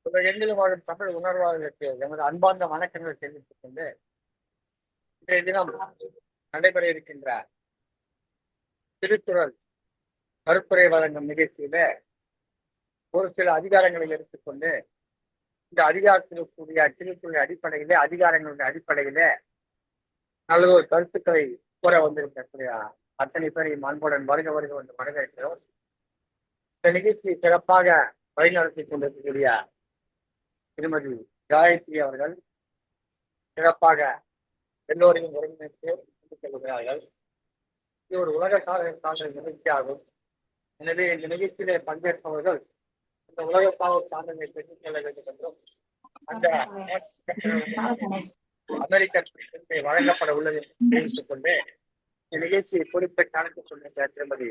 உலகெங்கிலும் வாழும் தமிழ் உணர்வாளர்களுக்கு எமது அன்பார்ந்த வணக்கங்களை தெரிவித்துக் கொண்டு இன்றைய தினம் நடைபெற இருக்கின்ற திருக்குறள் கருத்துரை வழங்கும் நிகழ்ச்சியில ஒரு சில அதிகாரங்களை எடுத்துக்கொண்டு இந்த அதிகாரத்திற்குரிய திருக்குறள் அடிப்படையிலே அதிகாரங்களுடைய அடிப்படையில நல்ல ஒரு கருத்துக்களை கூற வந்திருக்கக்கூடிய அத்தனை பேரையும் அன்புடன் வருக வருக என்று வரவேற்கிறோம். இந்த நிகழ்ச்சியை சிறப்பாக வழிநடத்தி கொண்டிருக்கக்கூடிய திருமதி காயத்ரி அவர்கள் சிறப்பாக எல்லோரையும் ஒருங்கிணைத்து செல்கிறார்கள். இது ஒரு உலக சாதனை நிகழ்ச்சியாகும். எனவே இந்த நிகழ்ச்சியிலே பங்கேற்பவர்கள் இந்த உலக சாதனை பெற்றுச் செல்ல வேண்டும் என்றும் அந்த அமெரிக்க வழங்கப்பட உள்ளது என்று தெரிவித்துக் கொண்டு இந்த நிகழ்ச்சியை குறிப்பிட்டு நடத்திக் கொண்டிருந்த திருமதி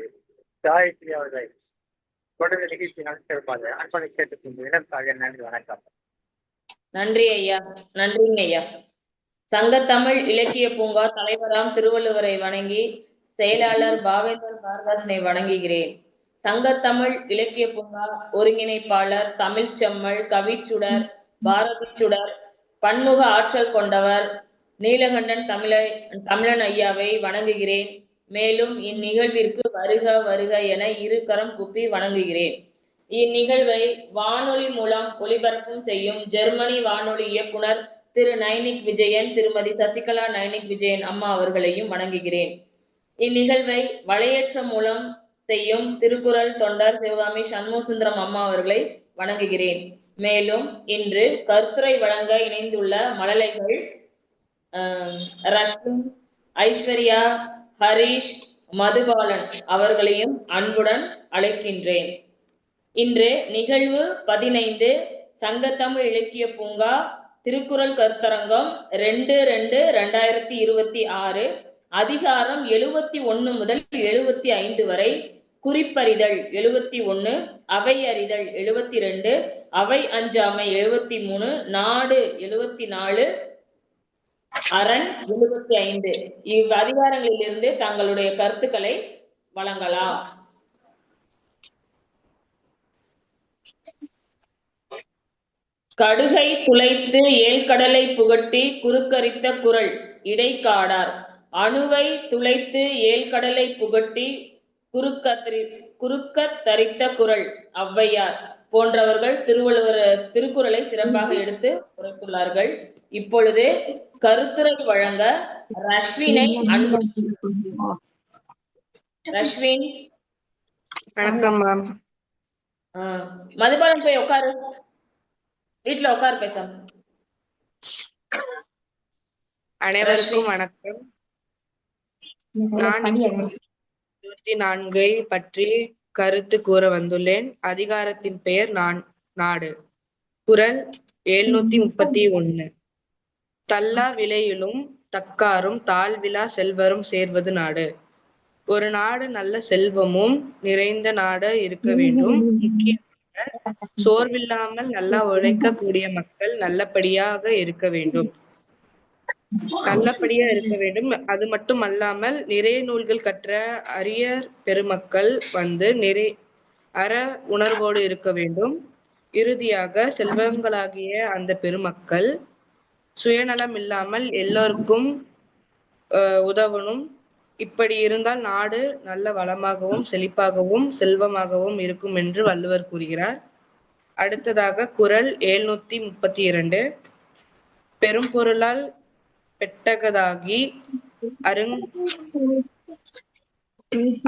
காயத்ரி அவர்களை தொடர்ந்து நிகழ்ச்சி நடத்திருப்பாரு அன்பனை கேட்டுக் கொண்டு இடத்தாக நன்றி. வணக்கம். நன்றி ஐயா. நன்றிங்க ஐயா. சங்கத்தமிழ் இலக்கிய பூங்கா தலைவராம் திருவள்ளுவரை வணங்கி செயலாளர் பாவேந்தர் பாரதாசனை வணங்குகிறேன். சங்கத்தமிழ் இலக்கிய பூங்கா ஒருங்கிணைப்பாளர் தமிழ் செம்மல், கவிச்சுடர், பாரதி சுடர், பன்முக ஆற்றல் கொண்டவர் நீலகண்டன் தமிழன் ஐயாவை வணங்குகிறேன். மேலும் இந்நிகழ்விற்கு வருக வருக என இரு கரம் குப்பி வணங்குகிறேன். இந்நிகழ்வை வானொலி மூலம் ஒளிபரப்பும் செய்யும் ஜெர்மனி வானொலி இயக்குனர் திரு நைனிக் விஜயன், திருமதி சசிகலா நைனிக் விஜயன் அம்மா அவர்களையும் வணங்குகிறேன். இந்நிகழ்வை வலையேற்றம் மூலம் செய்யும் திருக்குறள் தொண்டர் சிவகாமி சண்முகசுந்தரம் அம்மா அவர்களை வணங்குகிறேன். மேலும் இன்று கருத்துரை வழங்க இணைந்துள்ள மழலைகள் ரஷ்மின், ஐஸ்வர்யா, ஹரீஷ், மதுபாலன் அவர்களையும் அன்புடன் அழைக்கின்றேன். இன்று நிகழ்வு 15 சங்கத்தமிழ் இலக்கிய பூங்கா திருக்குறள் கருத்தரங்கம் 2/2/2026 அதிகாரம் 71 முதல் 75 வரை, குறிப்பறிதல் 71, அவை அறிதல் 72, அவை அஞ்சாமை 73, நாடு 74, அரண் 75 இவ் அதிகாரங்களிலிருந்து தங்களுடைய கருத்துக்களை வழங்கலாம். கடுகை துளைத்து ஏழ்கடலை புகட்டி குறுக்கரித்த குறள் இடைக்காடார். அணுவை துளைத்து ஏழ்கடலை புகட்டி குறுக்கத்தரித்த குறள் ஔவையார் போன்றவர்கள் திருக்குறளை சிறப்பாக எடுத்து உரைத்துள்ளார்கள். இப்பொழுது கருத்துரை வழங்க ரஷ்வினை ரஷ்வின். வணக்கம் மேம். மதுபாலன் போய் உட்காரு, வீட்டுல உட்கார் பேச. அனைவருக்கும் வணக்கம். நான் 24 பற்றி கருத்து கூற வந்துள்ளேன். அதிகாரத்தின் பெயர் நாடு. குறள் 731. தல்லா விலையிலும் தக்காரும் தாழ்விலா செல்வரும் சேர்வது நாடு. ஒரு நாடு நல்ல செல்வமும் நிறைந்த நாடு இருக்க வேண்டும். முக்கியமாக சோர்வில்லாமல் நல்லா உழைக்கக்கூடிய மக்கள் நல்லபடியாக இருக்க வேண்டும். அது மட்டும் அல்லாமல் நிறைய நூல்கள் கற்ற அரிய பெருமக்கள் அற உணர்வோடு இருக்க வேண்டும். இறுதியாக செல்வங்களாகிய அந்த பெருமக்கள் சுயநலம் இல்லாமல் எல்லோருக்கும் உதவணும். இப்படி இருந்தால் நாடு நல்ல வளமாகவும் செழிப்பாகவும் செல்வமாகவும் இருக்கும் என்று வள்ளுவர் கூறுகிறார். அடுத்ததாக குறள் 732. பெரும் பொருளால் பெட்டகதாகி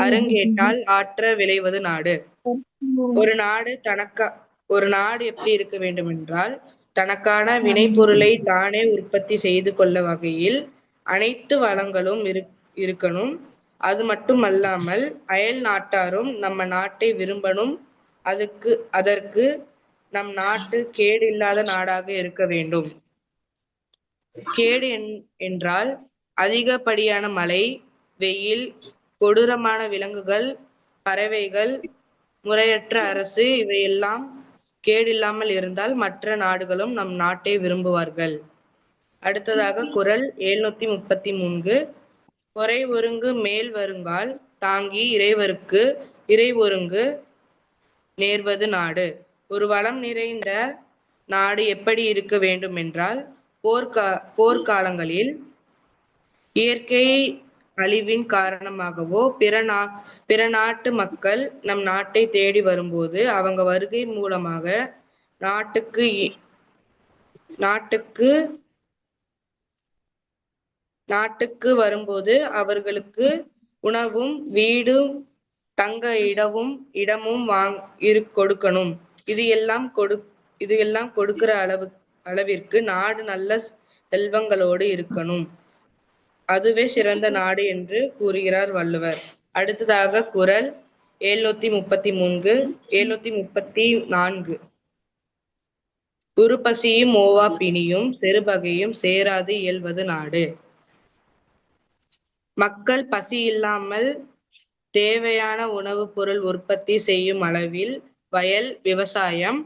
அருங்கேட்டால் ஆற்ற விளைவது நாடு. ஒரு நாடு எப்படி இருக்க வேண்டும் என்றால், தனக்கான வினைப்பொருளை தானே உற்பத்தி செய்து கொள்ள வகையில் அனைத்து வளங்களும் இருக்கணும். அது மட்டும் அல்லாமல் அயல் நாட்டாரும் நம்ம நாட்டை விரும்பணும். அதற்கு நம் நாட்டு கேடு இல்லாத நாடாக இருக்க வேண்டும். கேடு என்றால் அதிகப்படியான மழை, வெயில், கொடூரமான விலங்குகள், பறவைகள், முறையற்ற அரசு, இவையெல்லாம் கேடில்லாமல் இருந்தால் மற்ற நாடுகளும் நம் நாட்டை விரும்புவார்கள். அடுத்ததாக குறள் 733. பொறை ஒருங்கு மேல் வருங்கால் தாங்கி இறைவருக்கு இறை ஒருங்கு நேர்வது நாடு. ஒரு வளம் நிறைந்த நாடு எப்படி இருக்க வேண்டும் என்றால், போர்க்காலங்களில் இயற்கை அழிவின் காரணமாகவோ பிற நாட்டு மக்கள் நம் நாட்டை தேடி வரும்போது அவங்க வருகை மூலமாக நாட்டுக்கு நாட்டுக்கு நாட்டுக்கு வரும்போது அவர்களுக்கு உணவும் வீடும் தங்க இடமும் கொடுக்கணும். இது எல்லாம் கொடுக்கிற அளவிற்கு நாடு நல்ல செல்வங்களோடு இருக்கணும். அதுவே சிறந்த நாடு என்று கூறுகிறார் வள்ளுவர். அடுத்ததாக குறள் 734. உறுபசியும் ஓவா பிணியும் செருபகையும் சேராது இயல்வது நாடு. மக்கள் பசி இல்லாமல் தேவையான உணவுப் பொருள் உற்பத்தி செய்யும் அளவில் வயல் விவசாயம்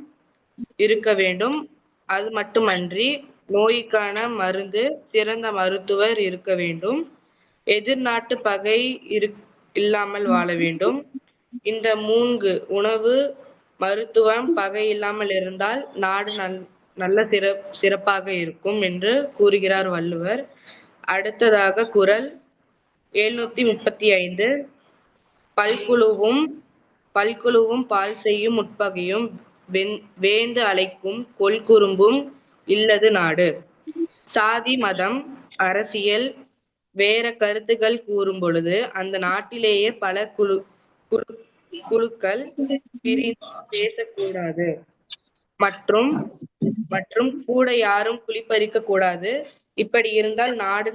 இருக்க வேண்டும். அது மட்டுமன்றி நோய்க்கான மருந்து சிறந்த மருத்துவர் இருக்க வேண்டும். எதிர்நாட்டு பகை இல்லாமல் வாழ வேண்டும். இந்த 3 உணவு மருத்துவம் பகை இல்லாமல் இருந்தால் நாடு நல்ல சிறப்பாக இருக்கும் என்று கூறுகிறார் வள்ளுவர். அடுத்ததாக குறள் 735. பல்குழுவும் பால் செய்யும் உட்பகையும் வேந்து அழைக்கும் கொல்குறும்பும் இல்லது நாடு. சாதி மதம் அரசியல் வேற கருத்துக்கள் கூறும் பொழுது அந்த நாட்டிலேயே பல குழுக்கள் பிரிந்து பேசக்கூடாது மற்றும் கூட யாரும் குளிப்பறிக்க கூடாது. இப்படி இருந்தால் நாடு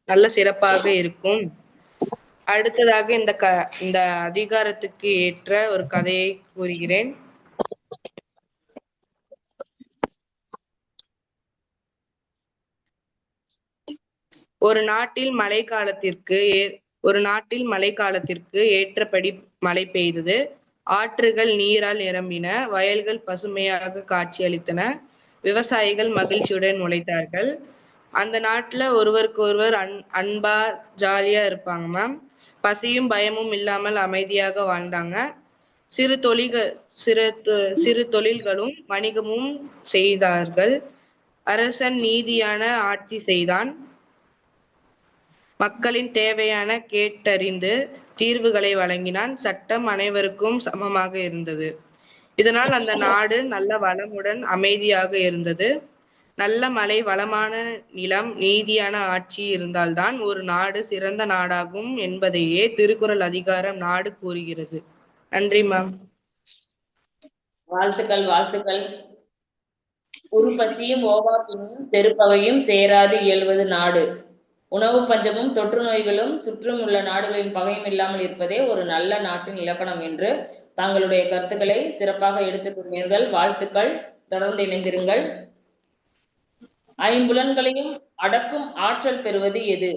நல்ல சிறப்பாக இருக்கும். அடுத்ததாக இந்த அதிகாரத்துக்கு ஏற்ற ஒரு கதையை கூறுகிறேன். ஒரு நாட்டில் மழைக்காலத்திற்கு ஏற்றபடி மழை பெய்தது. ஆற்றுகள் நீரால் நிரம்பின. வயல்கள் பசுமையாக காட்சியளித்தன. விவசாயிகள் மகிழ்ச்சியுடன் உழைத்தார்கள். அந்த நாட்டுல ஒருவருக்கு ஒருவர் அன்பா ஜாலியா இருப்பாங்க மேம். பசியும் பயமும் இல்லாமல் அமைதியாக வாழ்ந்தாங்க. சிறு தொழில்களும் வணிகமும் செய்தார்கள். அரசன் நீதியான ஆட்சி செய்தான். மக்களின் தேவையான கேட்டறிந்து தீர்வுகளை வழங்கினான். சட்டம் அனைவருக்கும் சமமாக இருந்தது. இதனால் அந்த நாடு நல்ல வளமுடன் அமைதியாக இருந்தது. நல்ல மழை, வளமான நிலம், நீதியான ஆட்சி இருந்தால்தான் ஒரு நாடு சிறந்த நாடாகும் என்பதையே திருக்குறள் அதிகாரம் 4 கூறுகிறது. நன்றி மேம். வாழ்த்துக்கள். உறுபசியும் ஓவா பிணியும் செருப்பகையும் சேராது இயல்வது நாடு. உணவு பஞ்சமும் தொற்று நோய்களும் சுற்றும் உள்ள நாடுகளின் பகையும் இல்லாமல் இருப்பதே ஒரு நல்ல நாட்டின் இலக்கணம் என்று தாங்களுடைய கருத்துக்களை சிறப்பாக எடுத்துக் கொண்டீர்கள். வாழ்த்துக்கள். தொடர்ந்து இணைந்திருங்கள். ஐம்புலன்களையும் அடக்கும் ஆற்றல் பெறுவது எது?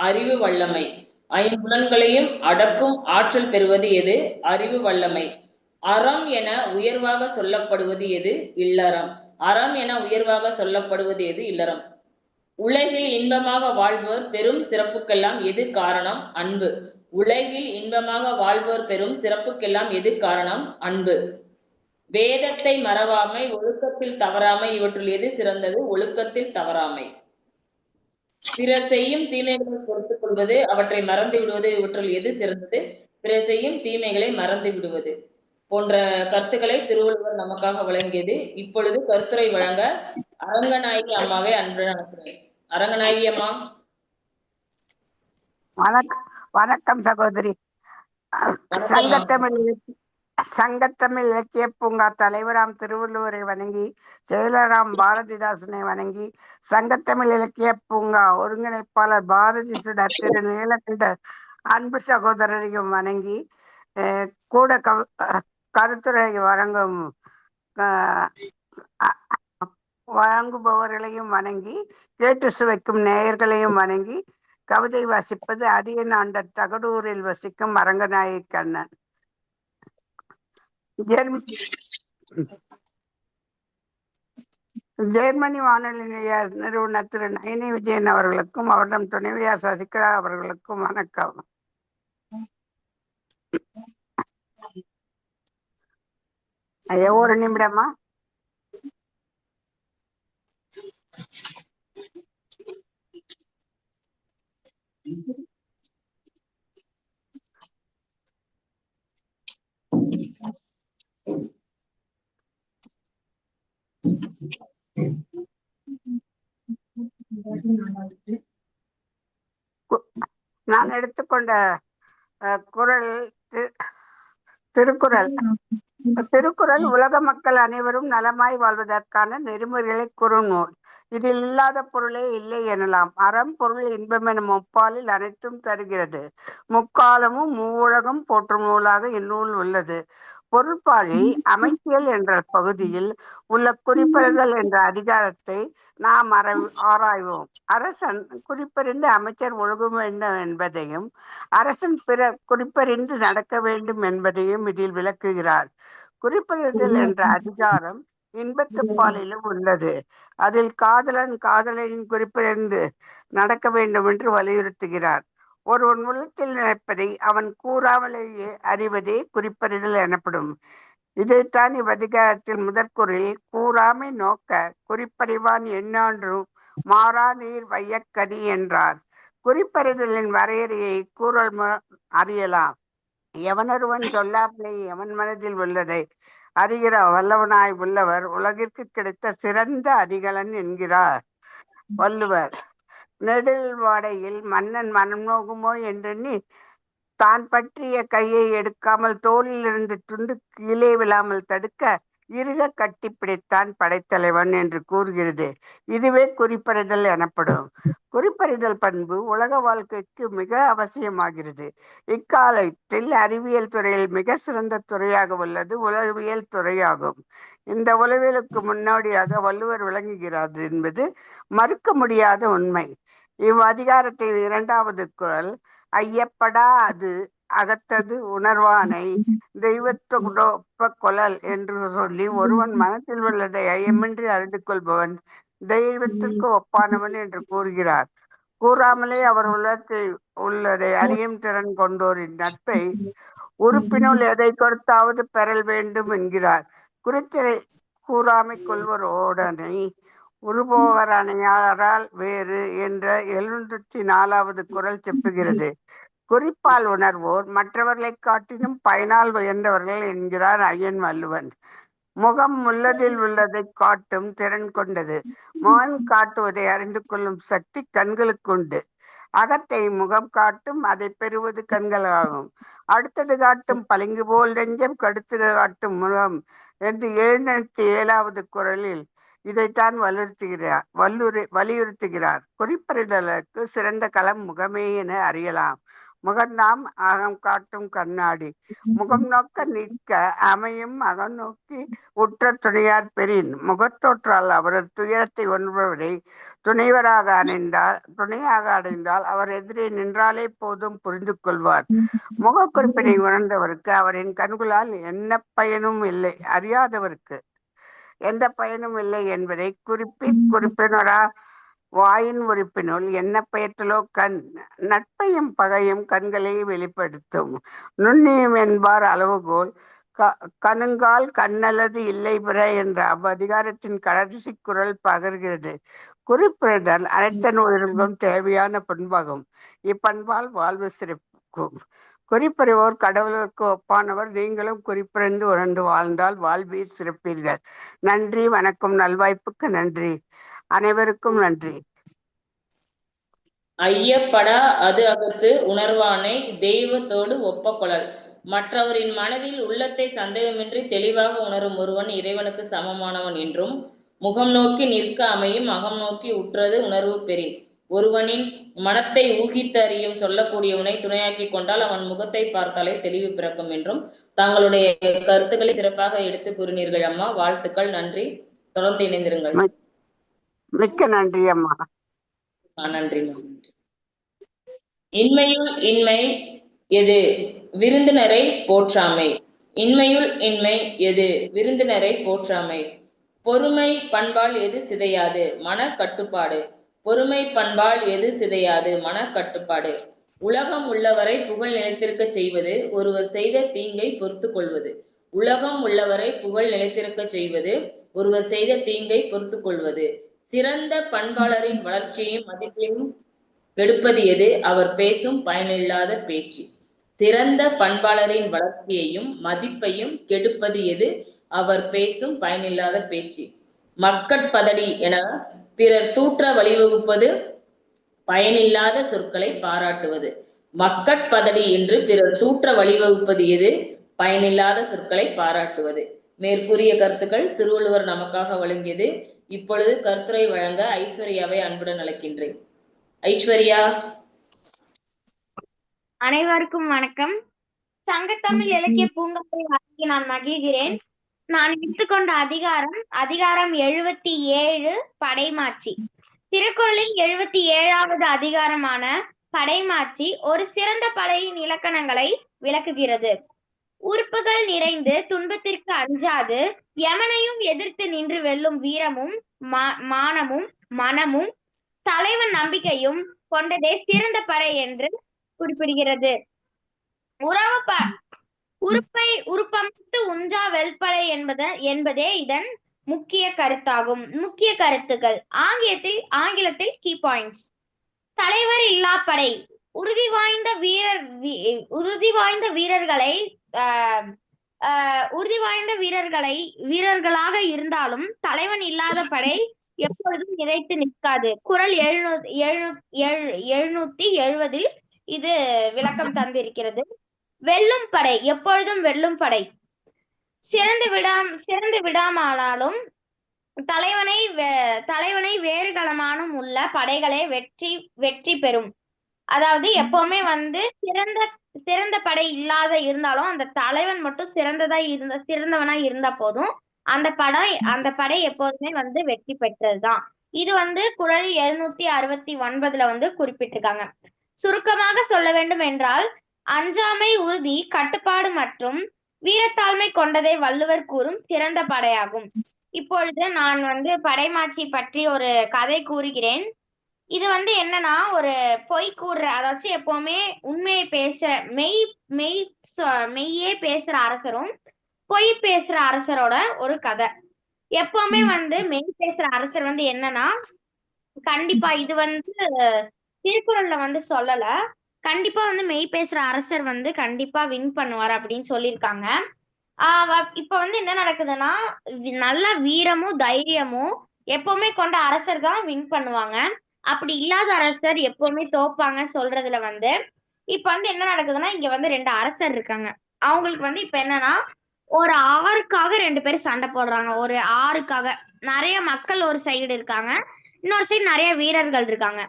அறிவு வல்லமை. ஐம்புலன்களையும் அடக்கும் ஆற்றல் பெறுவது எது? அறிவு வல்லமை. அறம் என உயர்வாக சொல்லப்படுவது எது? இல்லறம். அறம் என உயர்வாக சொல்லப்படுவது எது? இல்லறம். உலகில் இன்பமாக வாழ்வோர் பெரும் சிறப்புக்கெல்லாம் எது காரணம்? அன்பு. உலகில் இன்பமாக வாழ்வோர் பெரும் சிறப்புக்கெல்லாம் எது காரணம்? அன்பு. வேதத்தை மறவாமை, ஒழுக்கத்தில் தவறாமை, இவற்றுள் எது சிறந்தது? ஒழுக்கத்தில் தவறாமை. பிறர் செய்யும் தீமைகளை பொறுத்துக் கொள்வது, அவற்றை மறந்து விடுவது, இவற்றுள் எது சிறந்தது? பிறர் செய்யும் தீமைகளை மறந்து விடுவது. போன்ற கருத்துக்களை திருவள்ளுவர் நமக்காக வழங்கியது. இப்பொழுது கருத்துரை வழங்க அரங்கநாயகி அம்மாவை அன்புடன் அனுப்புகிறேன். அரங்கநாயகி அம்மா. வணக்கம் சகோதரி. சங்கத்தமிழ் இலக்கிய பூங்கா தலைவராம் திருவள்ளுவரை வணங்கி, செயலராம் பாரதிதாசனை வணங்கி, சங்கத்தமிழ் இலக்கிய பூங்கா ஒருங்கிணைப்பாளர் பாரதி சுடர் திரு நீலகண்ட அன்பு சகோதரரையும் வணங்கி, கூட கருத்துரை வழங்குபவர்களையும் வணங்கி, கேட்டு சுவைக்கும் நேயர்களையும் வணங்கி, கவிதை வாசிப்பது அரியநாண்டர் தகடூரில் வசிக்கும் அரங்கநாயகி கண்ணன். ஜெர்மனி வானொலி நிலைய நிறுவனர் திரு நயனி விஜயன் அவர்களுக்கும் அவரிடம் துணைவியார் சசிகலா அவர்களுக்கும் வணக்கம். ஐயா ஒரு நிமிடமா. நான் எடுத்துக்கொண்ட குரல் திருக்குறள். திருக்குறள் உலக மக்கள் அனைவரும் நலமாய் வாழ்வதற்கான நெறிமுறைகளை கூறும் நூல். இதில் இல்லாத பொருளே இல்லை எனலாம். அறம் பொருள் இன்பம் எனும் முப்பாலில் அனைத்தும் தருகிறது. முக்காலமும் மூவுலகம் போற்றும் நூலாக இந்நூல் உள்ளது. பொருட்பாலில் அமைச்சியல் என்ற பகுதியில் உள்ள குறிப்பறிதல் என்ற அதிகாரத்தை நாம் ஆராய்வோம். அரசன் குறிப்பறிந்து அமைச்சர் ஒழுக வேண்டும் என்பதையும் அரசன் பிற குறிப்பறிந்து நடக்க வேண்டும் என்பதையும் இதில் விளக்குகிறார். குறிப்பறிதல் என்ற அதிகாரம் இன்பத்துப்பாலிலும் உள்ளது. அதில் காதலன் காதலனின் குறிப்பறிந்து நடக்க வேண்டும் என்று வலியுறுத்துகிறார். ஒருவன் உள்ளத்தில் நினைப்பதை அவன் கூறாமலேயே அறிவதே குறிப்பறிதல் எனப்படும். இதைத்தான் இவ்வதிகாரத்தில் முதற்குறில் கூறாமை நோக்க குறிப்பறிவான் எண்ணான்றும் மாறா நீர் வையக்கதி என்றார். குறிப்பறிதலின் வரையறையை கூறல் அறியலாம். எவனொருவன் சொல்லாமலே எவன் மனதில் உள்ளதை அறிகிற வல்லவனாய் உள்ளவர் உலகிற்கு கிடைத்த சிறந்த அதிகலன் என்கிறார் வள்ளுவர். நெடில் வாடையில் மன்னன் மனம் நோகுமோ என்றெண்ணி தான் பற்றிய கையை எடுக்காமல் தோளிலிருந்து துண்டு கீழே விழாமல் தடுக்க இறுக கட்டி பிடித்தான் படைத்தலைவன் என்று கூறுகிறது. இதுவே குறிப்பறிதல் எனப்படும். குறிப்பறிதல் பண்பு உலக வாழ்க்கைக்கு மிக அவசியமாகிறது. இக்காலத்தில் அறிவியல் துறையில் மிக சிறந்த துறையாக உள்ளது உளவியல் துறையாகும். இந்த உளவியலுக்கு முன்னோடியாக வள்ளுவர் விளங்குகிறார் என்பது மறுக்க முடியாத உண்மை. இவ்வதிகாரத்தின் 2வது குறள் ஐயப்படா அது அகத்தது உணர்வானை தெய்வத்தொப்ப கொளல் என்று சொல்லி ஒருவன் மனத்தில் உள்ளதை ஐயமின்றி அறிந்து கொள்பவன் தெய்வத்திற்கு ஒப்பானவன் என்று கூறுகிறார். கூறாமலே அவர் உள்ளதை அறியும் திறன் கொண்டோரின் நட்பை உறுப்பினுள் எதை கொடுத்தாவது பெறல் வேண்டும் என்கிறார். குறித்திரை கூறாமை கொள்வரோடனை உருபோகரணையாரால் வேறு என்ற 74வது குறள் செப்புகிறது. குறிப்பால் உணர்வோர் மற்றவர்களை காட்டிலும் பயனால் உயர்ந்தவர்கள் என்கிறார் ஐயன் வள்ளுவன். முகம் உள்ளதில் உள்ளதை காட்டும் திறன் கொண்டது. முகம் காட்டுவதை அறிந்து கொள்ளும் சக்தி கண்களுக்கு உண்டு. அகத்தை முகம் காட்டும், அதை பெறுவது கண்களாகும். அடுத்தது காட்டும் பளிங்கு போல் நெஞ்சம், கடுத்தது காட்டும் முகம் என்று 77வது குறளில் இதைத்தான் வலியுறுத்துகிறார். குறிப்பறிதலுக்கு சிறந்த களம் முகமே என அறியலாம். முகம்தாம் அகம் காட்டும் கண்ணாடி. முகம் நோக்க நிற்க அமையும் அகம் நோக்கி உற்ற துணையார் பெறின். முகத்தோற்றால் அவரது துயரத்தை உணர்வதை துணையாக அடைந்தால் அவர் எதிரே நின்றாலே போதும் புரிந்து கொள்வார். முகக்குறிப்பினை உணர்ந்தவருக்கு அவரின் கண்களால் என்ன பயனும் இல்லை, அறியாதவருக்கு எந்த பயனும் இல்லை என்பதை குறிப்பினரா வாயின் உறுப்பினுள் என்ன பயத்தலோ கண். நட்பையும் பகையும் கண்களை வெளிப்படுத்தும். நுண்ணியம் என்பார் அளவுகோல் கணுங்கால் கண்ணல்லது இல்லை பிற என்ற அவ்வதிகாரத்தின் கடைசி குறள் பகர்கிறது. குறிப்பிடுதல் அனைத்த நூல்களுக்கும் தேவையான பண்பாகும். இப்பண்பால் வாழ்வு சிறக்கும். குறிப்பறிவோர் கடவுளுக்கு ஒப்பானவர். நீங்களும் குறிப்பறிந்து உணர்ந்து வாழ்ந்தால் வாழ்வீர் சிறப்பீர்கள். நன்றி, வணக்கம். நல்வாய்ப்புக்கு நன்றி. அனைவருக்கும் நன்றி. ஐயப்படா அது அகத்து உணர்வானை தெய்வத்தோடு ஒப்ப கொளல். மற்றவரின் மனதில் உள்ளத்தை சந்தேகமின்றி தெளிவாக உணரும் ஒருவன் இறைவனுக்கு சமமானவன் என்றும், முகம் நோக்கி நிற்க அமையும் அகம் நோக்கி உற்றது உணர்வு பெறின். ஒருவனின் மனத்தை ஊகித்து அறியும் சொல்லக்கூடியவனை துணையாக்கி கொண்டால் அவன் முகத்தை பார்த்தாலே தெளிவு பிறக்கும் என்றும் தங்களுடைய கருத்துக்களை சிறப்பாக எடுத்து கூறினீர்கள் அம்மா. வாழ்த்துக்கள், நன்றி. தொடர்ந்து இணைந்திருங்கள். மிக்க நன்றி அம்மா. நன்றி. இன்மையுள் இன்மை எது விருந்தினரை போற்றாமை. இன்மையுள் இன்மை எது விருந்தினரை போற்றாமை. பொறுமை பண்பால் எது சிதையாது மன கட்டுப்பாடு. பொறுமை பண்பால் எது சிதையாது மன கட்டுப்பாடு. உலகம் உள்ளவரை புகழ் நிலைத்திருக்க செய்வது ஒருவர் செய்த தீங்கை பொறுத்து கொள்வது. உலகம் உள்ளவரை புகழ் நிலைத்திருக்க செய்வது, ஒருவர் செய்த தீங்கை பொறுத்து கொள்வது. சிறந்த பண்பாளரின் வளர்ச்சியையும் மதிப்பையும் கெடுப்பது எது? அவர் பேசும் பயனில்லாத பேச்சு. சிறந்த பண்பாளரின் வளர்ச்சியையும் மதிப்பையும் கெடுப்பது எது? அவர் பேசும் பயனில்லாத பேச்சு. மக்கட்பதடி என பிறர் தூற்ற வழிவகுப்பது, பயனில்லாத சொற்களை பாராட்டுவது. மக்கட்பதடி என்று பிறர் தூற்ற வழிவகுப்பது எது? பயனில்லாத சொற்களை பாராட்டுவது. மேற்கூறிய கருத்துக்கள் திருவள்ளுவர் நமக்காக வழங்கியது. இப்பொழுது கருத்துரை வழங்க ஐஸ்வர்யாவை அன்புடன் அழைக்கின்றேன். ஐஸ்வர்யா. அனைவருக்கும் வணக்கம். சங்கத்தமிழ் இலக்கிய பூங்காவை வழங்கி நான் மகிழ்கிறேன். நான் எடுத்துக்கொண்ட அதிகாரம் 77 படைமாட்சி. திருக்குறளின் 77வது அதிகாரமான படைமாட்சி ஒரு சிறந்த படையின் இலக்கணங்களை விளக்குகிறது. உறுப்புகள் நிறைந்து துன்பத்திற்கு அஞ்சாது யமனையும் எதிர்த்து நின்று வெல்லும் வீரமும் மானமும் மனமும் தலைவன் நம்பிக்கையும் கொண்டதே சிறந்த படை என்று குறிப்பிடுகிறது. உறுப்பமைத்து உஞ்சா வெல்படை என்பதே இதன் முக்கிய கருத்தாகும். முக்கிய கருத்துக்கள் ஆங்கிலத்தில் கீ பாயிண்ட்ஸ். தலைவர் இல்லா படை. உறுதி வாய்ந்த வீரர்களாக இருந்தாலும் தலைவன் இல்லாத படை எப்பொழுதும் நிலைத்து நிற்காது. குறள் 770 இது விளக்கம் தந்திருக்கிறது. வெல்லும் படை, எப்பொழுதும் வெல்லும் படை. சிறந்து விடாமலும் தலைவனை வேறு களமானும் உள்ள படைகளே வெற்றி பெறும். அதாவது எப்பவுமே சிறந்த படை இல்லாத இருந்தாலும் அந்த தலைவன் மட்டும் சிறந்தவனா இருந்தா போதும், அந்த படை எப்போதுமே வெற்றி பெற்றதுதான். இது குறள் 769 குறிப்பிட்டிருக்காங்க. சுருக்கமாக சொல்ல வேண்டும் என்றால், அஞ்சாமை, உறுதி, கட்டுப்பாடு மற்றும் வீரத்தாழ்மை கொண்டதை வள்ளுவர் கூறும் சிறந்த படையாகும். இப்பொழுது நான் படைமாட்சி பற்றி ஒரு கதை கூறுகிறேன். இது என்னன்னா, ஒரு பொய் கூறுற, அதாச்சும் எப்பவுமே உண்மையை பேசுற மெய்யே பேசுற அரசரும் பொய் பேசுற அரசரோட ஒரு கதை. எப்பவுமே மெய் பேசுற அரசர் என்னன்னா, கண்டிப்பா இது திருக்குறள்ல சொல்லல, கண்டிப்பா மெய் பேசுற அரசர் கண்டிப்பா வின் பண்ணுவார் அப்படின்னு சொல்லியிருக்காங்க. இப்ப என்ன நடக்குதுன்னா, நல்ல வீரமும் தைரியமும் எப்பவுமே கொண்ட அரசர் தான் வின் பண்ணுவாங்க. அப்படி இல்லாத அரசர் எப்பவுமே தோப்பாங்க சொல்றதுல இப்ப என்ன நடக்குதுன்னா, இங்க 2 அரசர் இருக்காங்க. அவங்களுக்கு இப்ப என்னன்னா, ஒரு ஆறுக்காக 2 பேரும் சண்டை போடுறாங்க. ஒரு ஆறுக்காக நிறைய மக்கள் ஒரு சைடு இருக்காங்க, இன்னொரு சைடு நிறைய வீரர்கள் இருக்காங்க.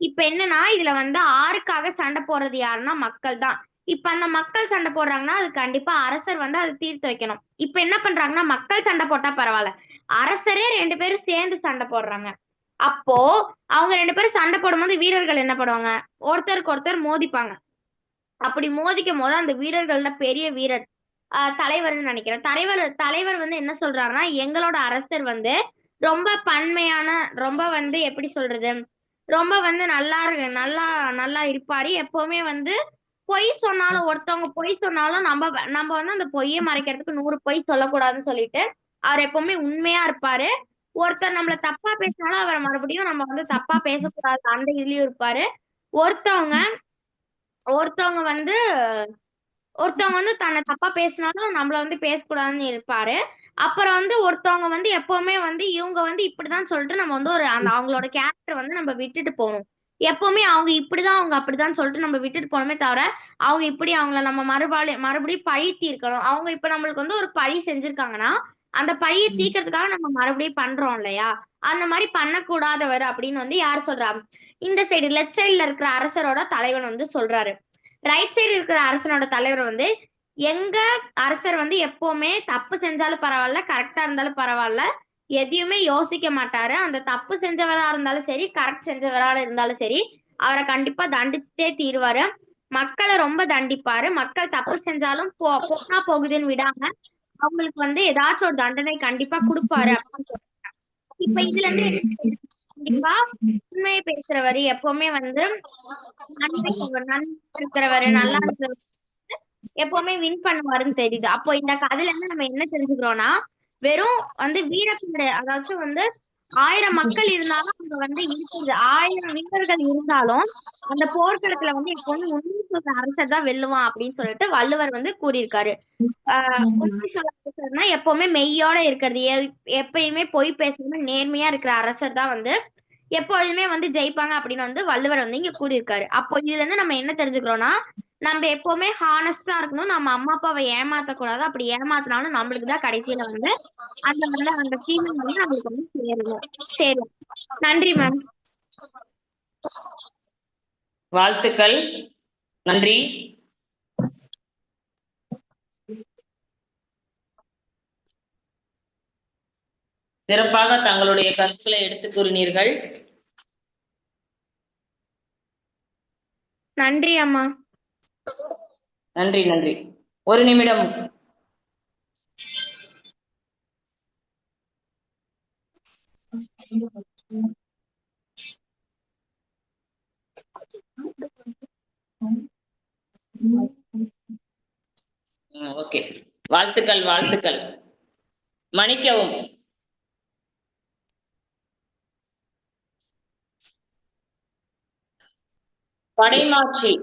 இப்ப என்னன்னா, இதுல ஆறுக்காக சண்டை போடுறது யாருன்னா மக்கள் தான். இப்ப அந்த மக்கள் சண்டை போடுறாங்கன்னா அது கண்டிப்பா அரசர் அதை தீர்த்து வைக்கணும். இப்ப என்ன பண்றாங்கன்னா, மக்கள் சண்டை போட்டா பரவாயில்ல, அரசரே 2 பேரும் சேர்ந்து சண்டை போடுறாங்க. அப்போ அவங்க 2 பேரும் சண்டை போடும்போது வீரர்கள் என்ன பண்ணுவாங்க, ஒருத்தருக்கு ஒருத்தர் மோதிப்பாங்க. அப்படி மோதிக்கும் போது அந்த வீரர்கள்ல பெரிய வீரர் தலைவர்னு நினைக்கிறேன், தலைவர் என்ன சொல்றாருன்னா, எங்களோட அரசர் ரொம்ப பன்மையான, ரொம்ப எப்படி சொல்றது, ரொம்ப நல்லா இருப்பாரு. எப்பவுமே பொய் சொன்னாலும், ஒருத்தவங்க பொய் சொன்னாலும் நம்ம அந்த பொய்யை மறைக்கிறதுக்கு 100 பொய் சொல்லக்கூடாதுன்னு சொல்லிட்டு அவர் எப்பவுமே உண்மையா இருப்பாரு. ஒருத்தர் நம்மள தப்பா பேசினாலும் அவரை மறுபடியும் நம்ம தப்பா பேசக்கூடாது அந்த இதுலயும் இருப்பாரு. ஒருத்தவங்க தன்னை தப்பா பேசினாலும் நம்மள பேசக்கூடாதுன்னு இருப்பாரு. அப்புறம் ஒருத்தவங்க எப்பவுமே இவங்க இப்படிதான் சொல்லிட்டு நம்ம அவங்களோட கேரக்டர் நம்ம விட்டுட்டு போகணும். எப்பவுமே அவங்க இப்படிதான், அவங்க அப்படிதான் சொல்லிட்டு நம்ம விட்டுட்டு போனோமே தவிர, அவங்க இப்படி அவங்கள நம்ம மறுபடியும் பழி தீர்க்கணும். அவங்க இப்ப நம்மளுக்கு ஒரு பழி செஞ்சிருக்காங்கன்னா அந்த பழியை தீர்க்கறதுக்காக நம்ம மறுபடியும் பண்றோம் இல்லையா, அந்த மாதிரி பண்ணக்கூடாதவர் அப்படின்னு யார் சொல்றா, இந்த சைடு லெஃப்ட் சைடுல இருக்கிற அரசரோட தலைவன் சொல்றாரு. ரைட் சைடு இருக்கிற அரசனோட தலைவர் எங்க அரசர் எப்பவுமே தப்பு செஞ்சாலும் பரவாயில்ல, கரெக்டா இருந்தாலும் பரவாயில்ல, எதையுமே யோசிக்க மாட்டாரு. அந்த தப்பு செஞ்சவரா இருந்தாலும் சரி, கரெக்ட் செஞ்சவரா இருந்தாலும் சரி, அவரை கண்டிப்பா தண்டிச்சே தீருவாரு. மக்களை ரொம்ப தண்டிப்பாரு. மக்கள் தப்பு செஞ்சாலும் போனா போகுதுன்னு விடாம அவங்களுக்கு ஏதாச்சும் ஒரு தண்டனை கண்டிப்பா கொடுப்பாரு. இப்ப இதுல இருந்து கண்டிப்பா உண்மையை பேசுறவரு, எப்பவுமே நன்மை இருக்கிறவரு, நல்லா இருக்கிறவரு எப்பவுமே வின் பண்ணுவாருன்னு தெரியுது. அப்போ இந்த கதையில இருந்து நம்ம என்ன தெரிஞ்சுக்கிறோம்னா, வெறும் வந்து வீரக்குதிரை, அதாச்சும் வந்து 1000 மக்கள் இருந்தாலும் அங்க வந்து இருக்கிறது 1000 வீரர்கள் இருந்தாலும் அந்த போர்க்களத்துல வந்து எப்பவுமே உண்மை சொல்ற அரசர் தான் வெல்லுவான் அப்படின்னு சொல்லிட்டு வள்ளுவர் வந்து கூறியிருக்காரு. உண்மை சொல்ற அரசர்னா எப்பவுமே மெய்யோட இருக்கிறது, எப்பயுமே பொய் பேசாம நேர்மையா இருக்கிற அரசர் தான் வந்து எப்பொழுதுமே வந்து ஜெயிப்பாங்க அப்படின்னு வந்து வள்ளுவர் வந்து இங்க கூறியிருக்காரு. அப்போ இதுல இருந்து நம்ம என்ன தெரிஞ்சுக்கிறோம்னா, நம்ம எப்பவுமே ஹானஸ்டா இருக்கணும், நம்ம அம்மா அப்பாவை ஏமாத்தக்கூடாது. அப்படி ஏமாத்தினாலும் நம்மளுக்கு தான் கடைசியில வந்து அந்த தீமை வந்து நம்மளுக்கு வந்து சேரணும். சரி, நன்றி மேம். வாழ்த்துக்கள். நன்றி. சிறப்பாக தங்களுடைய கருத்துக்களை எடுத்து கூறினீர்கள். நன்றி அம்மா. நன்றி நன்றி. ஒரு நிமிடம். ஓகே, வாழ்த்துக்கள் வாழ்த்துக்கள். மன்னிக்கவும். படைமாட்சி.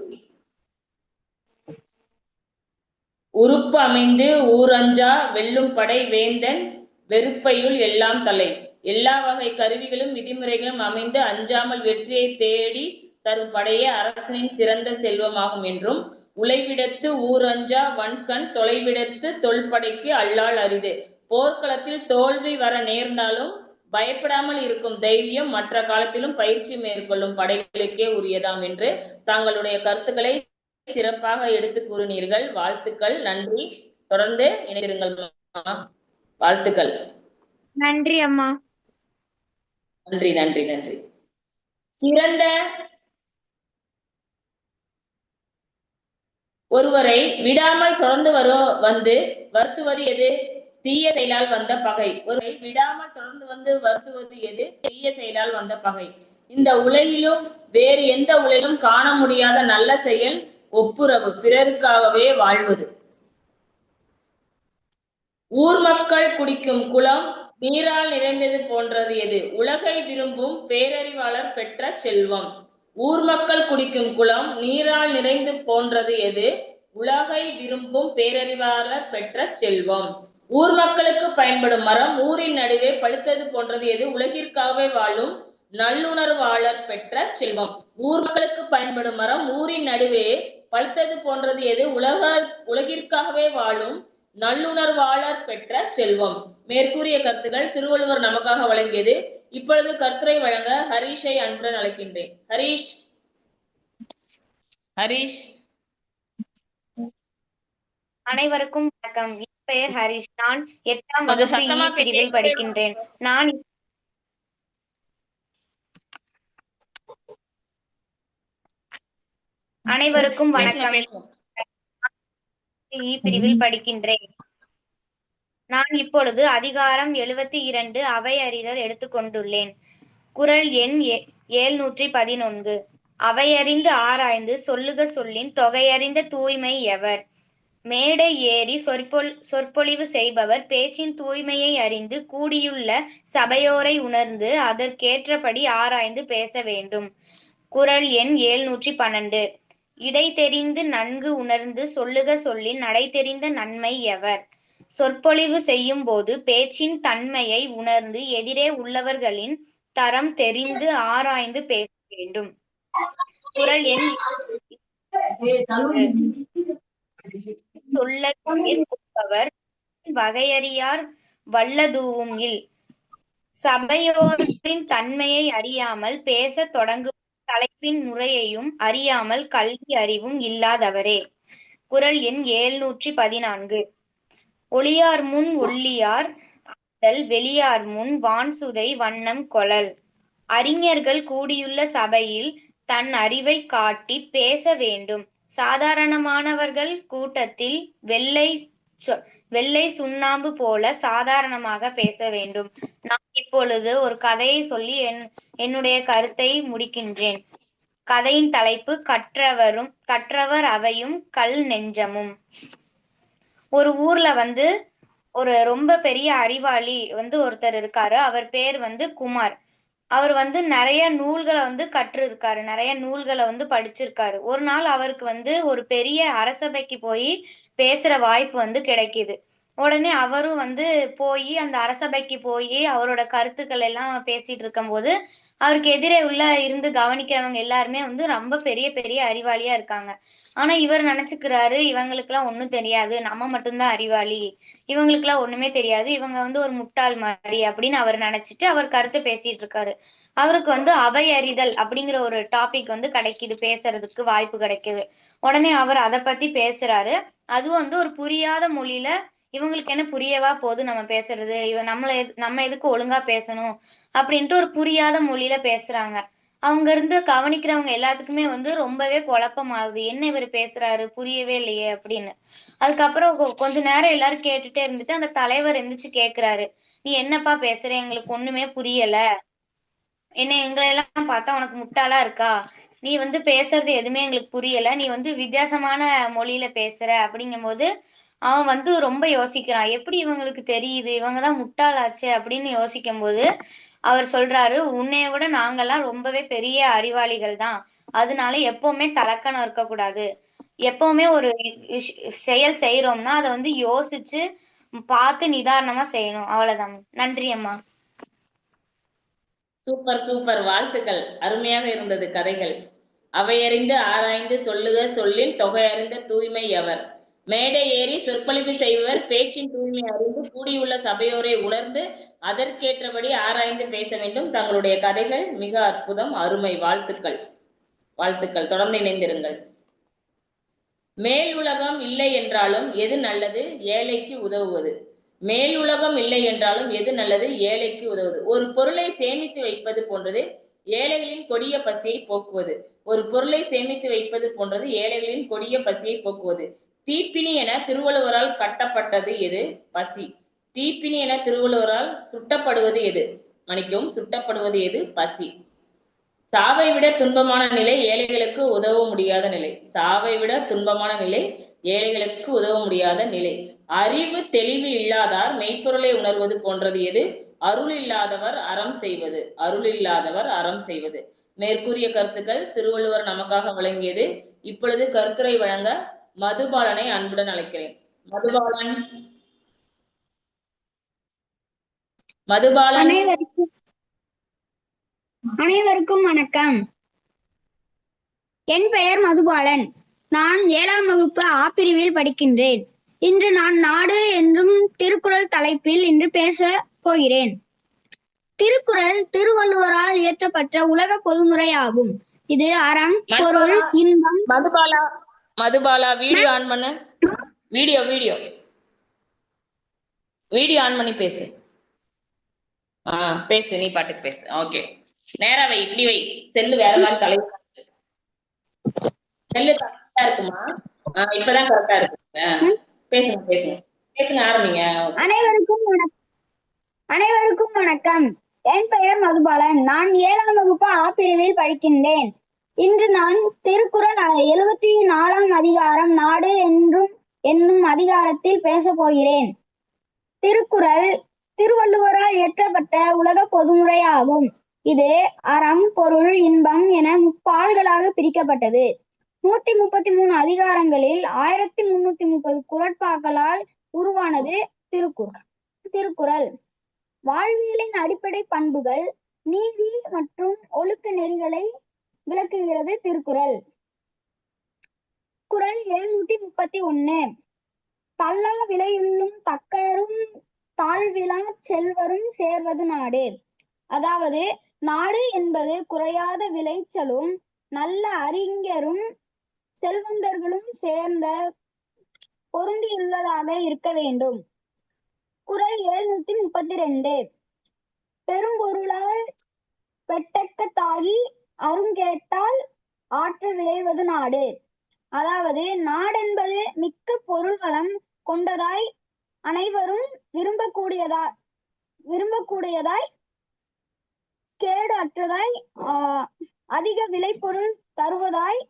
உறுப்பு அமைந்து ஊரஞ்சா வெல்லும் படை வேந்தன் வெறுப்பையுள் எல்லாம் தலை. எல்லா வகை கருவிகளும் விதிமுறைகளும் அமைந்து அஞ்சாமல் வெற்றியை தேடி தரும் படையே அரசனின் சிறந்த செல்வமாகும் என்றும், உழைவிடத்து ஊரஞ்சா வன்கண் தொலைவிடத்து தொல்படைக்கு அல்லால் அரிது. போர்க்களத்தில் தோல்வி வர நேர்ந்தாலும் பயப்படாமல் இருக்கும் தைரியம் மற்ற காலத்திலும் பயிற்சி மேற்கொள்ளும் படைகளுக்கே உரியதாம் என்று தங்களுடைய கருத்துக்களை சிறப்பாக எடுத்து கூறினீர்கள். வாழ்த்துக்கள். நன்றி. தொடர்ந்து இணைந்திருங்கள். வாழ்த்துக்கள். நன்றி அம்மா. நன்றி நன்றி நன்றி. சிறந்த ஒருவரை விடாமல் தொடர்ந்து வந்து வருத்துவது எது? தீய செயலால் வந்த பகை. ஒருவரை விடாமல் தொடர்ந்து வந்து வருத்துவது எது? தீய செயலால் வந்த பகை. இந்த உலகிலும் வேறு எந்த உலகிலும் காண முடியாத நல்ல செயல் ஒப்புரவு, பிறருக்காகவே வாழ்வது. ஊர் மக்கள் குடிக்கும் குளம் நீரால் நிறைந்தது போன்றது எது? உலகை விரும்பும் பேரறிவாளர் பெற்ற செல்வம். ஊர் மக்கள் குடிக்கும் குளம் நீரால் நிறைந்து போன்றது எது? உலகை விரும்பும் பேரறிவாளர் பெற்ற செல்வம். ஊர் மக்களுக்கு பயன்படும் மரம் ஊரின் நடுவே பழுத்தது போன்றது எது? உலகிற்காகவே வாழும் நல்லுணர்வாளர் பெற்ற செல்வம். ஊர் மக்களுக்கு பயன்படும் மரம் ஊரின் நடுவே பழுத்தது போன்றது எது? உலகிற்காகவே வாழும் நல்லுணர்வாளர் பெற்ற செல்வம். மேற்கூறிய கருத்துக்கள் திருவள்ளுவர் நமக்காக வழங்கியது. இப்பொழுது கருத்துரை வழங்க ஹரீஷை அன்புடன் அழைக்கின்றேன். ஹரீஷ். ஹரீஷ். அனைவருக்கும் வணக்கம். என் பெயர் ஹரீஷ். நான் 8ஆம் வகுப்பு பிரிவில் படிக்கின்றேன். அனைவருக்கும் வணக்கம். பிரிவில் படிக்கின்றேன். நான் இப்பொழுது அதிகாரம் 72 அவை அறிதல் எடுத்துக்கொண்டுள்ளேன். குறள் எண் 711. அவையறிந்து ஆராய்ந்து சொல்லுக சொல்லின் தொகையறிந்த தூய்மை எவர்? மேடை ஏறி சொற்பொழிவு செய்பவர் பேச்சின் தூய்மையை அறிந்து கூடியுள்ள சபையோரை உணர்ந்து அதற்கேற்றபடி ஆராய்ந்து பேச வேண்டும். குறள் எண் 712. இடை தெரிந்து நன்கு உணர்ந்து சொல்லுக சொல்லின் நடை தெரிந்த நன்மை எவர்? சொற்பொழிவு செய்யும் போது பேச்சின் தன்மையை உணர்ந்து எதிரே உள்ளவர்களின் தரம் தெரிந்து ஆராய்ந்து பேச வேண்டும். குறள் எண் சொல்லவர் வகையறியார் வல்லதூவும் இல். சபையோரின் தன்மையை அறியாமல் பேச தொடங்கும் தலைப்பின் முறையையும் அறியாமல் கல்வி அறிவும் இல்லாதவரே. குறள் எண் 714. ஒளியார் முன் ஒள்ளியார் வெளியார் முன் வான்சுதை வண்ணம் கொளல். அறிஞர்கள் கூடியுள்ள சபையில் தன் அறிவை காட்டி பேச வேண்டும். சாதாரணமானவர்கள் கூட்டத்தில் வெள்ளை சுண்ணாம்பு போல சாதாரணமாக பேச வேண்டும். நான் இப்பொழுது ஒரு கதையை சொல்லி என்னுடைய கருத்தை முடிக்கின்றேன். கதையின் தலைப்பு கற்றவர் அவையும் கல் நெஞ்சமும். ஒரு ஊர்ல வந்து ஒரு ரொம்ப பெரிய அறிவாளி வந்து ஒருத்தர் இருக்காரு. அவர் பேர் வந்து குமார். அவர் வந்து நிறைய நூல்களை வந்து கற்றிருக்காரு. நிறைய நூல்களை வந்து படிச்சிருக்காரு. ஒரு நாள் அவருக்கு வந்து ஒரு பெரிய அரசபைக்கு போய் பேசுற வாய்ப்பு வந்து கிடைக்குது. உடனே அவரும் வந்து அந்த அரசபைக்கு போய் அவரோட கருத்துக்கள் எல்லாம் பேசிட்டு இருக்கும்போது அவருக்கு எதிரே இருந்து கவனிக்கிறவங்க எல்லாருமே வந்து ரொம்ப பெரிய பெரிய அறிவாளியா இருக்காங்க. ஆனா இவர் நினைச்சுக்கிறாரு, இவங்களுக்கெல்லாம் ஒண்ணும் தெரியாது, நம்ம மட்டும்தான் அறிவாளி, இவங்களுக்கெல்லாம் ஒண்ணுமே தெரியாது, இவங்க வந்து ஒரு முட்டாள் மாதிரி அப்படின்னு அவர் நினைச்சிட்டு அவர் கருத்து பேசிட்டு இருக்காரு. அவருக்கு வந்து அவை அறிதல் அப்படிங்கிற ஒரு டாபிக் வந்து கிடைக்குது, பேசுறதுக்கு வாய்ப்பு கிடைக்குது. உடனே அவர் அதை பத்தி பேசுறாரு. அதுவும் வந்து ஒரு புரியாத மொழியில, இவங்களுக்கு என்ன புரியவா போகுது நம்ம பேசுறது, நம்ம எதுக்கு ஒழுங்கா பேசணும் அப்படின்ட்டு ஒரு புரியாத மொழியில பேசுறாங்க. அவங்க இருந்து கவனிக்கிறவங்க எல்லாத்துக்குமே வந்து ரொம்பவே குழப்பமாகுது, என்ன இவர் பேசுறாரு புரியவே இல்லையே அப்படின்னு. அதுக்கப்புறம் கொஞ்ச நேரம் எல்லாரும் கேட்டுட்டே இருந்துட்டு அந்த தலைவர் எந்திரிச்சு கேக்குறாரு, நீ என்னப்பா பேசுற, எங்களுக்கு ஒண்ணுமே புரியல, எங்களை எல்லாம் பார்த்தா உனக்கு முட்டாளா இருக்கா, நீ வந்து பேசுறது எதுவுமே எங்களுக்கு புரியல, நீ வந்து வித்தியாசமான மொழியில பேசுற அப்படிங்கும்போது அவன் வந்து ரொம்ப யோசிக்கிறான், எப்படி இவங்களுக்கு தெரியுது, இவங்கதான் முட்டாளாச்சே அப்படின்னு யோசிக்கும் போது அவர் சொல்றாரு, உன்னைய விட நாங்கெல்லாம் ரொம்பவே பெரிய அறிவாளிகள் தான், அதனால எப்பவுமே தலக்கணம் இருக்கக்கூடாது, எப்பவுமே ஒரு செயல் செய்யறோம்னா அதை வந்து யோசிச்சு பார்த்து நிதானமா செய்யணும், அவ்வளவுதான். நன்றி அம்மா. சூப்பர் சூப்பர், வாழ்த்துக்கள். அருமையாக இருந்தது கதைகள். அவையறிந்து ஆராய்ந்து சொல்லுக சொல்லின் தொகை அறிந்த தூய்மை எவர். மேடை ஏறி சொற்பொழிவு செய்பவர் பேச்சின் தூய்மை அறிந்து கூடியுள்ள சபையோரை உணர்ந்து அதற்கேற்றபடி ஆராய்ந்து பேச வேண்டும். தங்களுடைய கதைகள் மிக அற்புதம், அருமை. வாழ்த்துக்கள் வாழ்த்துக்கள், தொடர்ந்து இணைந்திருங்கள். மேல் உலகம் இல்லை என்றாலும் எது நல்லது, ஏழைக்கு உதவுவது. மேல் உலகம் இல்லை என்றாலும் எது நல்லது, ஏழைக்கு உதவுவது. ஒரு பொருளை சேமித்து வைப்பது போன்றது ஏழைகளின் கொடிய பசியை போக்குவது. ஒரு பொருளை சேமித்து வைப்பது போன்றது ஏழைகளின் கொடிய பசியை போக்குவது. தீப்பினி என திருவள்ளுவரால் கட்டப்பட்டது எது, பசி. தீப்பினி என திருவள்ளுவரால் சுட்டப்படுவது எது, சுட்டப்படுவது எது, பசி. சாவை விட துன்பமான நிலை ஏழைகளுக்கு உதவ முடியாத நிலை. சாவை விட துன்பமான நிலை ஏழைகளுக்கு உதவ முடியாத நிலை. அறிவு தெளிவு இல்லாதார் மெய்ப்பொருளை உணர்வது போன்றது எது, அருள் இல்லாதவர் அறம் செய்வது. அருள் இல்லாதவர் அறம் செய்வது. மேற்கூறிய கருத்துக்கள் திருவள்ளுவர் நமக்காக வழங்கியது. இப்பொழுது கருத்துரை வழங்க மதுபாலனை அன்புடன் அழைக்கிறேன். மதுபாலன். மதுபாலன். அனைவருக்கும் வணக்கம். என் பெயர் மதுபாலன். நான் 7ஆம் வகுப்பு ஆ பிரிவில் படிக்கின்றேன். இன்று நான் நாடு என்றும் திருக்குறள் தலைப்பில் இன்று பேச போகிறேன். திருக்குறள் திருவள்ளுவரால் இயற்றப்பட்ட உலக பொதுமுறை ஆகும். இது அறம், பொருள், இன்பம். மதுபாலா வீடியோ ஆன் பண்ண. வீடியோ ஆன் பண்ணி பேசு. பேசு, நீ பாட்டுக்கு பேசு. ஓகே, நேரா வை, இப்படி வை. செல்லு வேற மாதிரி தலை செல்லு கரெக்டா இருக்குமா? இப்பதான் கரெக்டா இருக்கு. பேசுங்க, ஆரம்பிங்க. அனைவருக்கும் வணக்கம். என் பெயர் மதுபாலன். நான் 7ஆம் வகுப்பு ஆ பிரிவில் படிக்கின்றேன். இன்று நான் திருக்குறள் 74ஆம் அதிகாரம் நாடு என்னும் அதிகாரத்தில் பேச போகிறேன். திருக்குறள் திருவள்ளுவரால் இயற்றப்பட்ட உலக பொதுமுறை ஆகும். இது அறம், பொருள், இன்பம் என முப்பால்களாக பிரிக்கப்பட்டது. 133 அதிகாரங்களில் 1330 குறட்பாக்களால் உருவானது திருக்குறள். வாழ்வியலின் அடிப்படை பண்புகள், நீதி மற்றும் ஒழுக்க நெறிகளை விளக்குகிறது திருக்குறள். குறள் 731. தள்ளா விலையுள்ளும் தக்கரும் தாழ்விலா செல்வரும் சேர்வது நாடு. அதாவது நாடு என்பது குறையாத விளைச்சலும் நல்ல அறிஞரும் செல்வந்தர்களும் சேர்ந்த பொருந்தியுள்ளதாக இருக்க வேண்டும். குறள் 732. பெரும்பொருளால் பெட்டக்கத்தாகி அருங்கேட்டால் ஆற்ற விளைவது நாடு. அதாவது நாடென்பது மிக்க பொருள் வளம் கொண்டதாய், அனைவரும் விரும்பக்கூடியதாய், கேடு அற்றதாய், அதிக விளைபொருள் தருவதாய்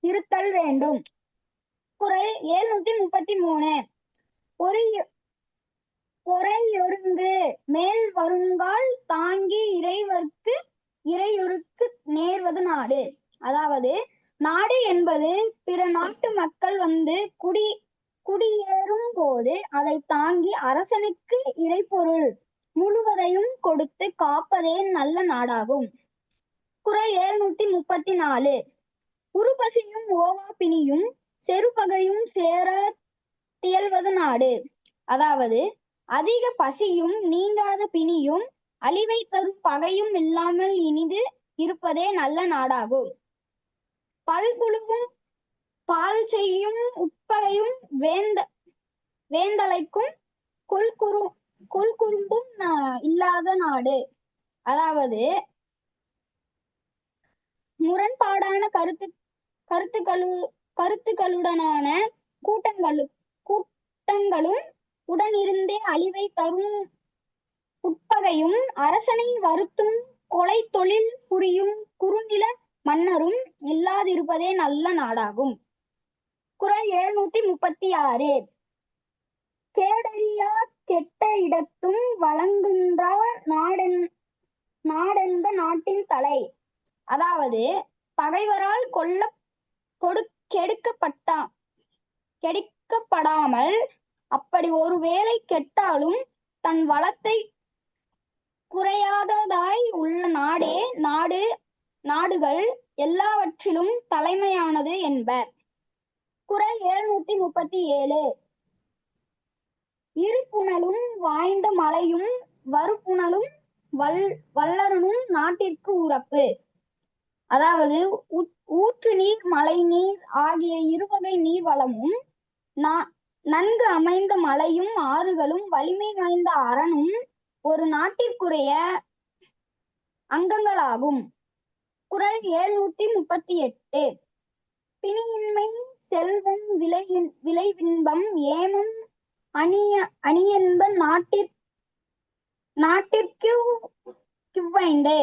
இருத்தல் வேண்டும். குறள் 733. பொறையொருங்கு மேல் வருங்கால் தாங்கி இறையொருக்கு நேர்வது நாடு. அதாவது நாடு என்பது பிற நாட்டு மக்கள் வந்து குடியேறும் போது அதை தாங்கி அரசனுக்கு இறைப்பொருள் முழுவதையும் கொடுத்து காப்பதே நல்ல நாடாகும். குறள் 734. உருபசியும் ஓவா பிணியும் செருபகையும் சேர தியல்வது நாடு. அதாவது அதிக பசியும் நீங்காத பிணியும் அழிவை தரும் பகையும் இல்லாமல் இனிது இருப்பதே நல்ல நாடாகும். பல்குழுவும் பால் செய்யும் உட்பகையும் வேந்தலைக்கும் கொள்குறும்பும் இல்லாத நாடு. அதாவது முரண்பாடான கருத்துக்களுடனான கூட்டங்களும் உடனிருந்தே அழிவை தரும் உட்பகையும் அரசனை வருத்தும் கொலை தொழில் புரியும் குறுநில மன்னரும் இல்லாதிருப்பதே நல்ல நாடாகும். குறள் 736. கேடறியா கெட்ட இடத்தும் வழங்குகின்ற நாடென்ப நாட்டின் தலை. அதாவது பகைவரால் கெடுக்கப்படாமல் அப்படி ஒருவேளை கெட்டாலும் தன் வளத்தை குறையாததாய் உள்ள நாடுகள் எல்லாவற்றிலும் தலைமையானது என்பர். குறள் 737. இருப்புணலும் வாய்ந்த மலையும் வருப்புணலும் வல்லரனும் நாட்டிற்கு உரப்பு. அதாவது ஊற்று நீர் மழை நீர் ஆகிய இருவகை நீர் வளமும் நன்கு அமைந்த மலையும் ஆறுகளும் வலிமை வாய்ந்த அரணும் ஒரு நாட்டிற்குரிய அங்கங்களாகும். குறள் 738. பிணியின்மை செல்வம் விளைவின்பம் ஏமம் அணியென்ப நாட்டிற்குவைந்து.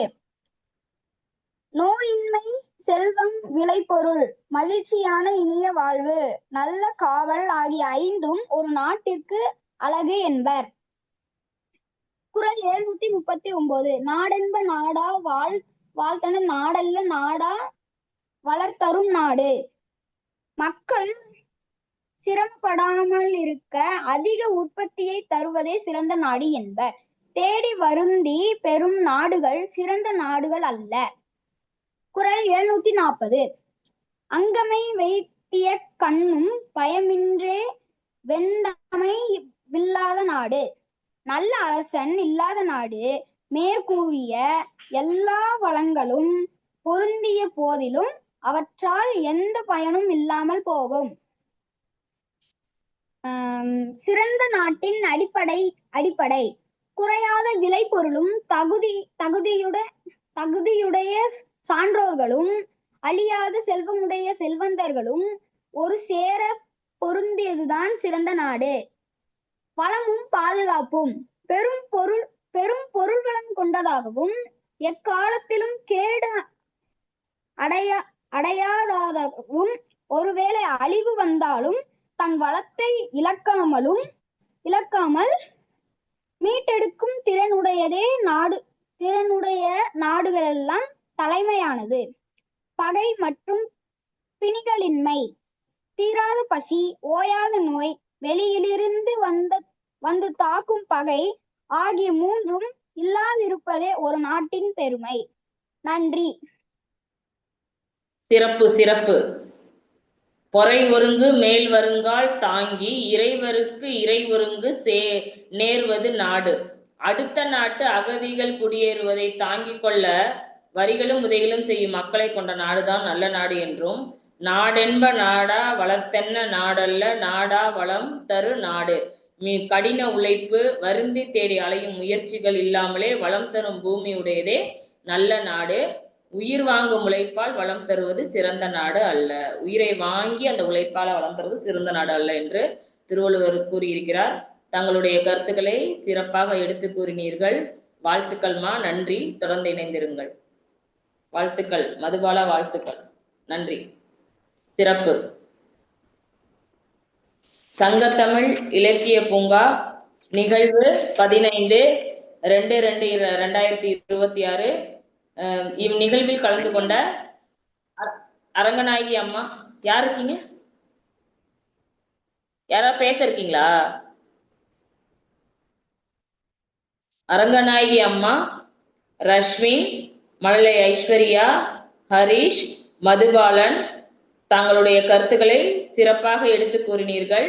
நோயின்மை செல்வம் விளைபொருள் மகிழ்ச்சியான இனிய வாழ்வு நல்ல காவல் ஆகிய ஐந்தும் ஒரு நாட்டிற்கு அழகு என்பர். குறள் 739. நாடென்ப நாடா வாழ்த்தன நாடல்ல நாடா வளர்த்தரும் நாடு. மக்கள் சிரமப்படாமல் இருக்க அதிக உற்பத்தியை தருவதே சிறந்த நாடு என்பர். தேடி வருந்தி பெறும் நாடுகள் சிறந்த நாடுகள் அல்ல. குறள் 740. அங்கமை வைத்திய கண்ணும் பயமின்றே வெந்தமை இல்லாத நாடு. நல்ல அரசன் இல்லாத நாடு மேற்கூறிய எல்லா வளங்களும் பொருந்திய போதிலும் அவற்றால் எந்த பயனும் இல்லாமல் போகும். சிறந்த நாட்டின் அடிப்படை குறையாத விளைபொருளும் தகுதியுடைய சான்றோர்களும் அழியாத செல்வமுடைய செல்வந்தர்களும் ஒரு சேர பொருந்தியதுதான் சிறந்த நாடு. வளமும் பாதுகாப்பும் பெரும் பொருள் வளம் கொண்டதாகவும் எக்காலத்திலும் கேடு அடையாததாகவும் ஒருவேளை அழிவு வந்தாலும் தன் வளத்தை இழக்காமல் மீட்டெடுக்கும் திறனுடைய நாடுகளெல்லாம் தலைமையானது. பகை மற்றும் பிணிகளின்மை தீராத பசி ஓயாத நோய் வெளியிலிருந்து வந்து தாக்கும் பகை ஆகிய மூன்றும் இல்லாதிருப்பதே ஒரு நாட்டின் பெருமை. நன்றி. சிறப்பு சிறப்பு. பொறை ஒருங்கு மேல் வருங்கால் தாங்கி இறை ஒருங்கு நேர்வது நாடு. அடுத்த நாட்டு அகதிகள் குடியேறுவதை தாங்கிக் கொள்ள வரிகளும் உதைகளும் செய்யும் மக்களை கொண்ட நாடுதான் நல்ல நாடு என்றும், நாடென்ப நாடா வளர்த்தென்ன நாடல்ல நாடா வளம் தரு நாடு. கடின உழைப்பு வருந்தி தேடி அலையும் முயற்சிகள் இல்லாமலே வளம் தரும் பூமி உடையதே நல்ல நாடு. உயிர் வாங்கும் உழைப்பால் வளம் தருவது சிறந்த நாடு அல்ல. உயிரை வாங்கி அந்த உழைப்பால வளம் தருவது சிறந்த நாடு அல்ல என்று திருவள்ளுவர் கூறியிருக்கிறார். தங்களுடைய கருத்துக்களை சிறப்பாக எடுத்து கூறினீர்கள். வாழ்த்துக்கள்மா, நன்றி. தொடர்ந்து இணைந்திருங்கள். வாழ்த்துக்கள் மதுபாலா, வாழ்த்துக்கள். நன்றி. சிறப்பு. சங்கத்தமிழ் இலக்கிய பூங்கா நிகழ்வு 15/2/2026. இந்நிகழ்வில் கலந்து கொண்ட அரங்கநாயகி அம்மா யார் இருக்கீங்க? யாராவது பேச இருக்கீங்களா? அரங்கநாயகி அம்மா, ரஷ்மின், மழலை ஐஸ்வர்யா, ஹரிஷ், மதுபாலன் தங்களுடைய கருத்துக்களை சிறப்பாக எடுத்து கூறினீர்கள்.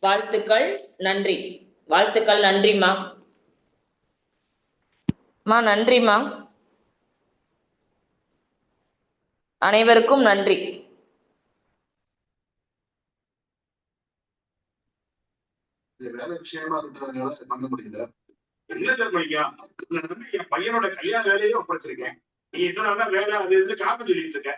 வாழ்த்துக்கள், நன்றி. வாழ்த்துக்கள், நன்றிம்மா. நன்றிம்மா. அனைவருக்கும் நன்றி. வேலை விஷயமா இருக்கிறதுனால பண்ண முடியல. என்ன தெரியுமா, என் பையனோட கல்யாண வேலையை ஒப்படைச்சிருக்கேன். நீ இன்னும் வேலை அது காப்பி சொல்லிட்டு இருக்க.